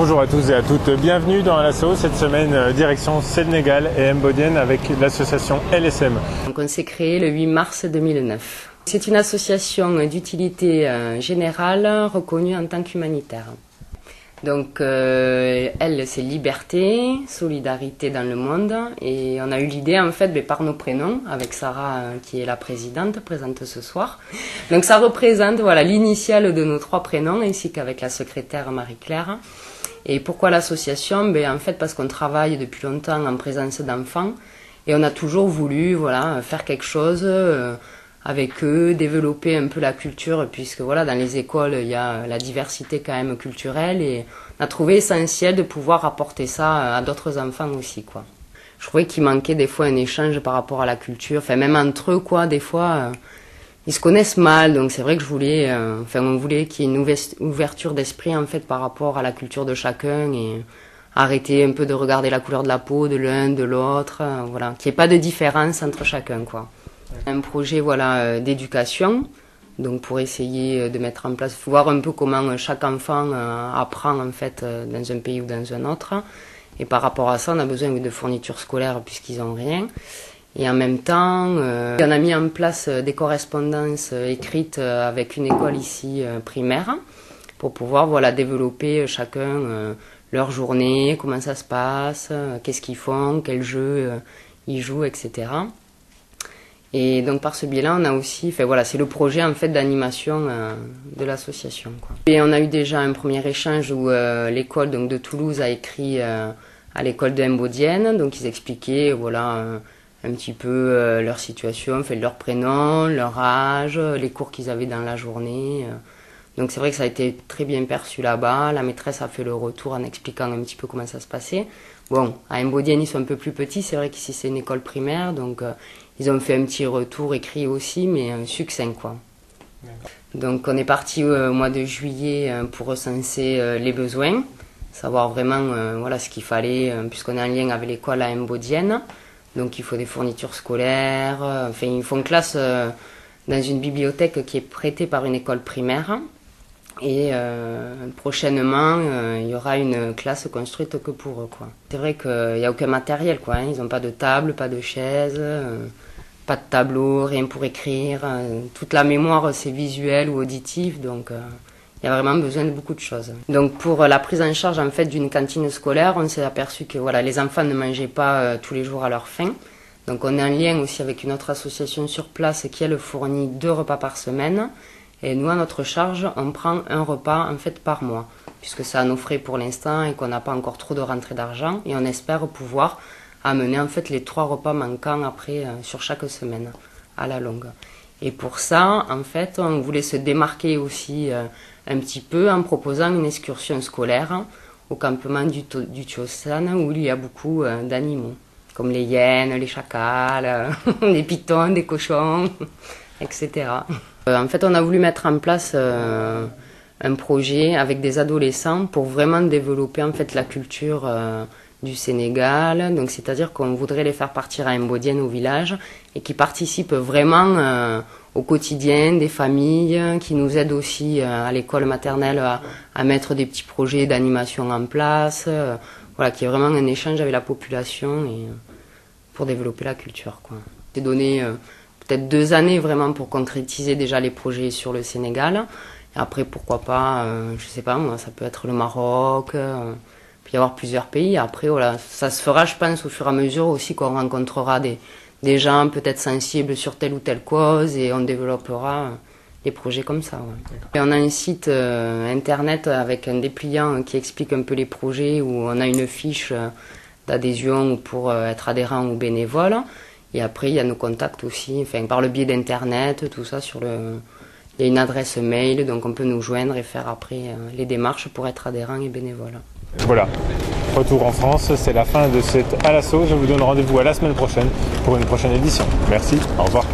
Bonjour à tous et à toutes, bienvenue dans Alasso, cette semaine direction Sénégal et Mbodiène avec l'association LSM. Donc on s'est créé le 8 mars 2009. C'est une association d'utilité générale reconnue en tant qu'humanitaire. Donc elle, c'est liberté, solidarité dans le monde, et on a eu l'idée en fait par nos prénoms, avec Sarah qui est la présidente, présente ce soir. Donc ça représente l'initiale de nos 3 prénoms, ainsi qu'avec la secrétaire Marie-Claire. Et pourquoi l'association? En fait parce qu'on travaille depuis longtemps en présence d'enfants, et on a toujours voulu faire quelque chose avec eux, développer un peu la culture, puisque dans les écoles il y a la diversité quand même culturelle, et on a trouvé essentiel de pouvoir apporter ça à d'autres enfants aussi, quoi. Je trouvais qu'il manquait des fois un échange par rapport à la culture, même entre eux, des fois ils se connaissent mal, donc c'est vrai que on voulait qu'il y ait une ouverture d'esprit en fait par rapport à la culture de chacun, et arrêter un peu de regarder la couleur de la peau de l'un, de l'autre, qu'il n'y ait pas de différence entre chacun, quoi. Un projet d'éducation, donc pour essayer de mettre en place, voir un peu comment chaque enfant apprend en fait dans un pays ou dans un autre, et par rapport à ça on a besoin de fournitures scolaires puisqu'ils n'ont rien, et en même temps on a mis en place des correspondances écrites avec une école ici primaire pour pouvoir développer chacun leur journée, comment ça se passe, qu'est-ce qu'ils font, quels jeux ils jouent, etc. Et donc par ce biais-là, on a aussi, c'est le projet en fait d'animation de l'association, quoi. Et on a eu déjà un premier échange où l'école de Toulouse a écrit à l'école de Mbodiène, donc ils expliquaient un petit peu leur situation, leur prénom, leur âge, les cours qu'ils avaient dans la journée. Donc c'est vrai que ça a été très bien perçu là-bas. La maîtresse a fait le retour en expliquant un petit peu comment ça se passait. Bon, à Mbodiène, ils sont un peu plus petits, c'est vrai qu'ici c'est une école primaire, donc ils ont fait un petit retour écrit aussi, mais succinct, quoi. Donc on est parti au mois de juillet pour recenser les besoins, savoir vraiment ce qu'il fallait, puisqu'on est en lien avec l'école à Mbodiène. Donc il faut des fournitures scolaires, ils font classe dans une bibliothèque qui est prêtée par une école primaire. Et prochainement, il y aura une classe construite que pour eux, quoi. C'est vrai qu'il n'y a aucun matériel, quoi, Ils n'ont pas de table, pas de chaise, pas de tableau, rien pour écrire. Toute la mémoire, c'est visuel ou auditif, donc il y a vraiment besoin de beaucoup de choses. Donc pour la prise en charge en fait d'une cantine scolaire, on s'est aperçu que les enfants ne mangeaient pas tous les jours à leur faim. Donc on est en lien aussi avec une autre association sur place qui elle fournit 2 repas par semaine. Et nous, à notre charge, on prend un repas en fait par mois, puisque ça a nos frais pour l'instant et qu'on n'a pas encore trop de rentrée d'argent. Et on espère pouvoir amener en fait les 3 repas manquants après sur chaque semaine, à la longue. Et pour ça, en fait, on voulait se démarquer aussi un petit peu en proposant une excursion scolaire au campement du Tiosan, où il y a beaucoup d'animaux, comme les hyènes, les chacals, des pitons, des cochons, etc. En fait, on a voulu mettre en place un projet avec des adolescents pour vraiment développer en fait la culture du Sénégal. Donc, c'est-à-dire qu'on voudrait les faire partir à Mbodiène, au village, et qui participent vraiment au quotidien des familles, qui nous aident aussi à l'école maternelle à mettre des petits projets d'animation en place, qui est vraiment un échange avec la population et pour développer la culture, quoi. C'est donné peut-être 2 années vraiment pour concrétiser déjà les projets sur le Sénégal. Et après, pourquoi pas, je sais pas moi, ça peut être le Maroc, il peut y avoir plusieurs pays. Après, ça se fera, je pense, au fur et à mesure aussi qu'on rencontrera des gens peut-être sensibles sur telle ou telle cause, et on développera des projets comme ça. Et on a un site internet avec un dépliant qui explique un peu les projets, où on a une fiche d'adhésion pour être adhérent ou bénévole. Et après, il y a nos contacts aussi, par le biais d'internet, tout ça il y a une adresse mail, donc on peut nous joindre et faire après les démarches pour être adhérent et bénévole. Voilà, retour en France, c'est la fin de cette Alasso. Je vous donne rendez-vous à la semaine prochaine pour une prochaine édition. Merci, au revoir.